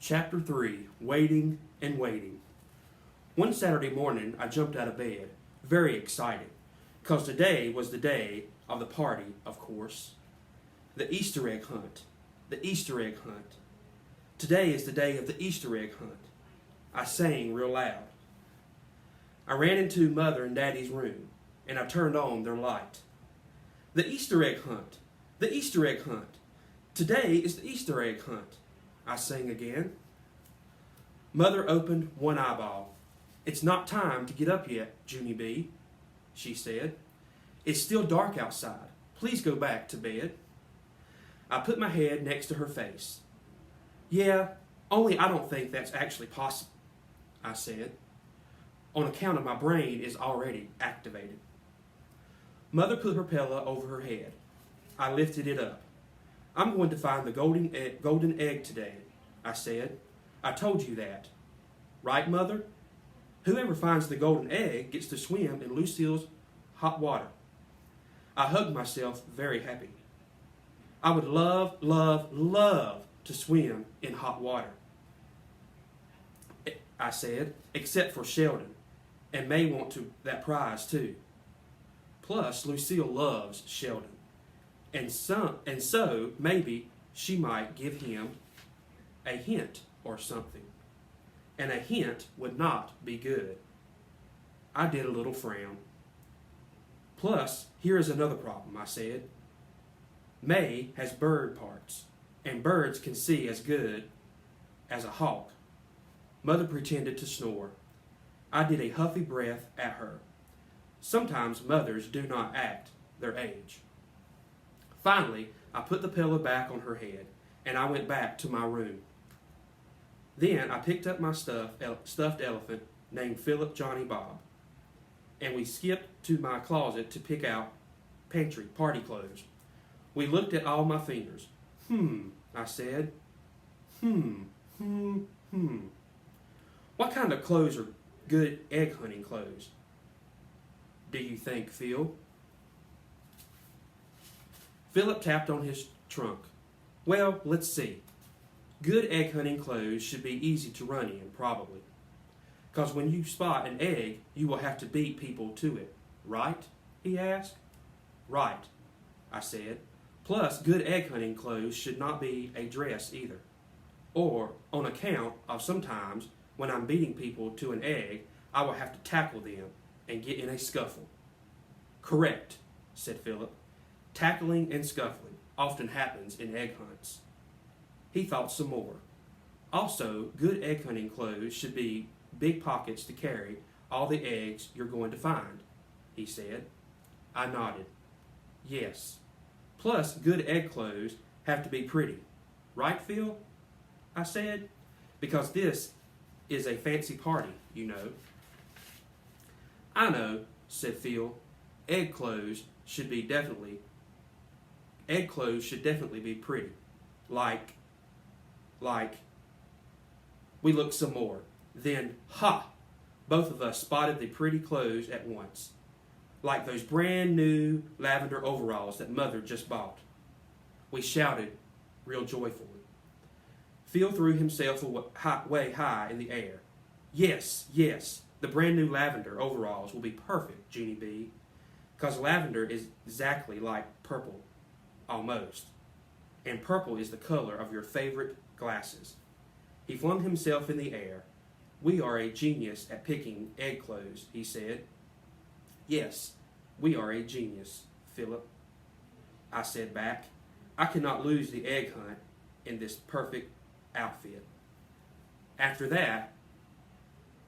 Chapter 3, Waiting and Waiting. One Saturday morning, I jumped out of bed, very excited, because today was the day of the party, of course. The Easter egg hunt. The Easter egg hunt. Today is the day of the Easter egg hunt. I sang real loud. I ran into Mother and Daddy's room, and I turned on their light. The Easter egg hunt. The Easter egg hunt. Today is the Easter egg hunt. I sang again. Mother opened one eyeball. It's not time to get up yet, Junie B, she said. It's still dark outside. Please go back to bed. I put my head next to her face. Yeah, only I don't think that's actually possible, I said, on account of my brain is already activated. Mother put her pillow over her head. I lifted it up. I'm going to find the golden egg today, I said. I told you that. Right, Mother? Whoever finds the golden egg gets to swim in Lucille's hot water. I hugged myself very happy. I would love, love, love to swim in hot water, I said, except for Sheldon, and May want that prize too. Plus, Lucille loves Sheldon, and so maybe she might give him a hint or something, and a hint would not be good. I did a little frown. Plus, here is another problem, I said. May has bird parts, and birds can see as good as a hawk. Mother pretended to snore. I did a huffy breath at her. Sometimes mothers do not act their age. Finally, I put the pillow back on her head, and I went back to my room. Then I picked up my stuffed elephant named Philip Johnny Bob, and we skipped to my closet to pick out pantry party clothes. We looked at all my fingers. I said. What kind of clothes are good egg hunting clothes, do you think, Phil? Philip tapped on his trunk. Well, let's see. Good egg hunting clothes should be easy to run in, probably. Because when you spot an egg, you will have to beat people to it, right? He asked. Right, I said. Plus, good egg hunting clothes should not be a dress either. Or, on account of sometimes, when I'm beating people to an egg, I will have to tackle them and get in a scuffle. Correct, said Philip. Tackling and scuffling often happens in egg hunts. He thought some more. Also, good egg hunting clothes should be big pockets to carry all the eggs you're going to find, he said. I nodded. Yes. Plus, good egg clothes have to be pretty. Right, Phil? I said. Because this is a fancy party, you know. I know, said Phil. Egg clothes should definitely be pretty. Like, we looked some more. Then, both of us spotted the pretty clothes at once. Like those brand new lavender overalls that Mother just bought. We shouted real joyfully. Phil threw himself way high in the air. Yes, the brand new lavender overalls will be perfect, Junie B, because lavender is exactly like purple, almost. And purple is the color of your favorite glasses. He flung himself in the air. We are a genius at picking egg clothes, he said. Yes, we are a genius, Philip, I said back. I cannot lose the egg hunt in this perfect outfit. After that,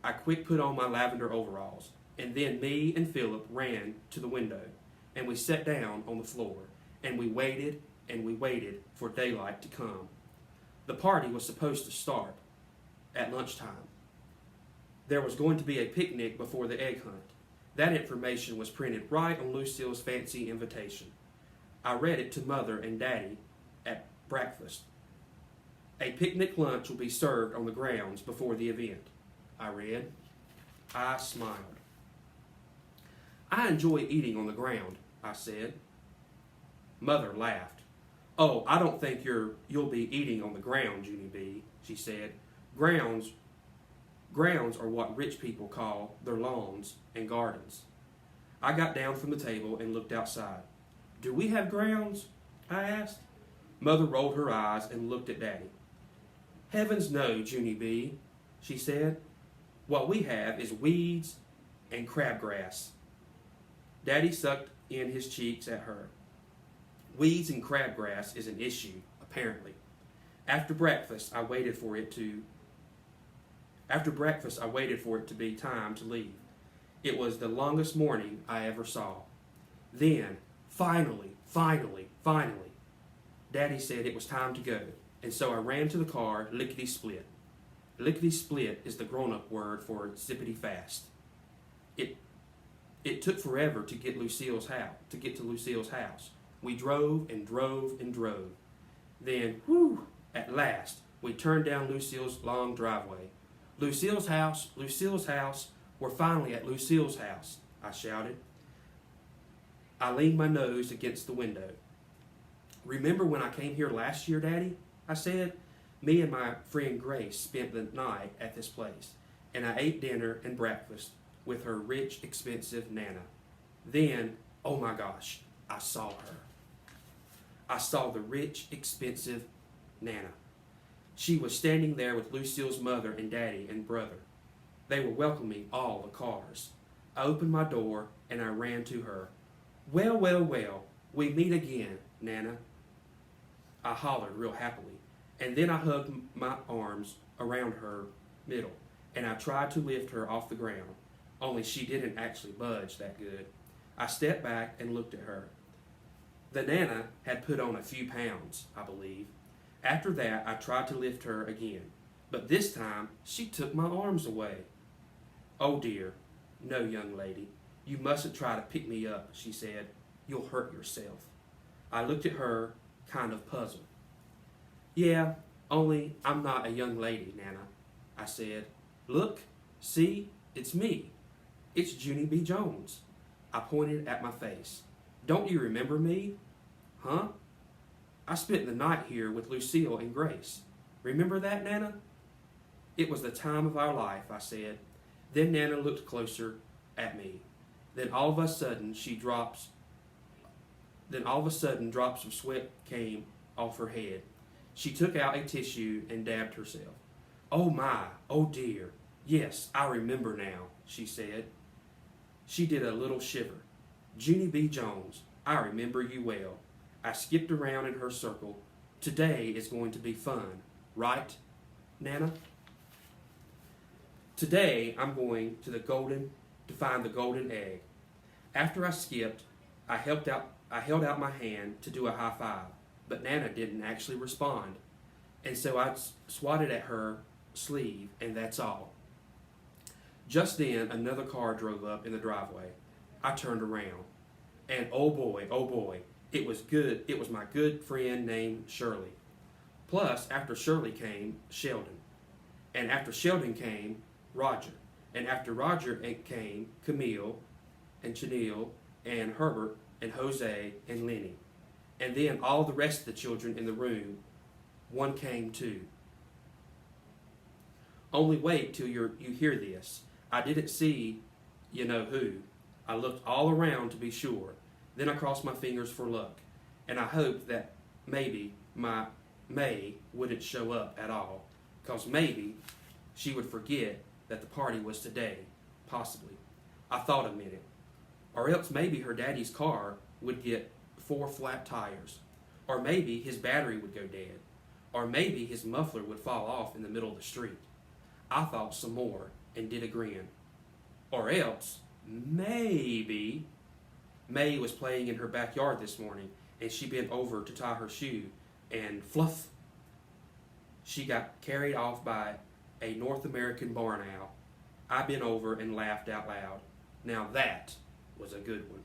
I quick put on my lavender overalls, and then me and Philip ran to the window, and we sat down on the floor, and we waited for daylight to come. The party was supposed to start at lunchtime. There was going to be a picnic before the egg hunt. That information was printed right on Lucille's fancy invitation. I read it to Mother and Daddy at breakfast. A picnic lunch will be served on the grounds before the event, I read. I smiled. I enjoy eating on the ground, I said. Mother laughed. "Oh, I don't think you'll be eating on the ground, Junie B," she said. Grounds Grounds are what rich people call their lawns and gardens. I got down from the table and looked outside. "Do we have grounds?" I asked. Mother rolled her eyes and looked at Daddy. "Heavens no, Junie B," she said. "What we have is weeds and crabgrass." Daddy sucked in his cheeks at her. Weeds and crabgrass is an issue, apparently. After breakfast, I waited for it to be time to leave. It was the longest morning I ever saw. Then, finally, Daddy said it was time to go, and so I ran to the car, lickety-split. Lickety-split is the grown-up word for zippity-fast. It took forever to get to Lucille's house. We drove and drove and drove. Then, at last, we turned down Lucille's long driveway. "Lucille's house, Lucille's house, we're finally at Lucille's house," I shouted. I leaned my nose against the window. "Remember when I came here last year, Daddy?" I said. "Me and my friend Grace spent the night at this place, and I ate dinner and breakfast with her rich, expensive Nana. Then, oh my gosh, I saw her. I saw the rich, expensive Nana. She was standing there with Lucille's mother and Daddy and brother. They were welcoming all the cars. I opened my door and I ran to her. Well, we meet again, Nana," I hollered real happily, and then I hugged my arms around her middle, and I tried to lift her off the ground, only she didn't actually budge that good. I stepped back and looked at her. The Nana had put on a few pounds, I believe. After that, I tried to lift her again, but this time she took my arms away. "Oh dear, no, young lady, you mustn't try to pick me up," she said. "You'll hurt yourself." I looked at her, kind of puzzled. "Yeah, only I'm not a young lady, Nana," I said. "Look, see, it's me. It's Junie B. Jones." I pointed at my face. "Don't you remember me?" "Huh? I spent the night here with Lucille and Grace. Remember that, Nana?" "It was the time of our life," I said. Then Nana looked closer at me. Then all of a sudden drops of sweat came off her head. She took out a tissue and dabbed herself. "Oh my, oh dear. Yes, I remember now," she said. She did a little shiver. "Junie B. Jones, I remember you well." I skipped around in her circle. "Today is going to be fun, right, Nana?" "Today I'm going to find the golden egg." After I skipped, I held out my hand to do a high five, but Nana didn't actually respond, and so I swatted at her sleeve, and that's all. Just then, another car drove up in the driveway. I turned around, and oh boy, it was my good friend named Shirley. Plus, after Shirley came Sheldon, and after Sheldon came Roger, and after Roger came Camille and Chanel and Herbert and Jose and Lenny, and then all the rest of the children in the room. One came too. Only wait till you hear this. I didn't see you know who. I looked all around to be sure. Then I crossed my fingers for luck, and I hoped that maybe my May wouldn't show up at all, because maybe she would forget that the party was today, possibly. I thought a minute. Or else maybe her daddy's car would get 4 flat tires. Or maybe his battery would go dead. Or maybe his muffler would fall off in the middle of the street. I thought some more and did a grin. Or else, maybe May was playing in her backyard this morning and she bent over to tie her shoe and fluff, she got carried off by a North American barn owl. I bent over and laughed out loud. Now that was a good one.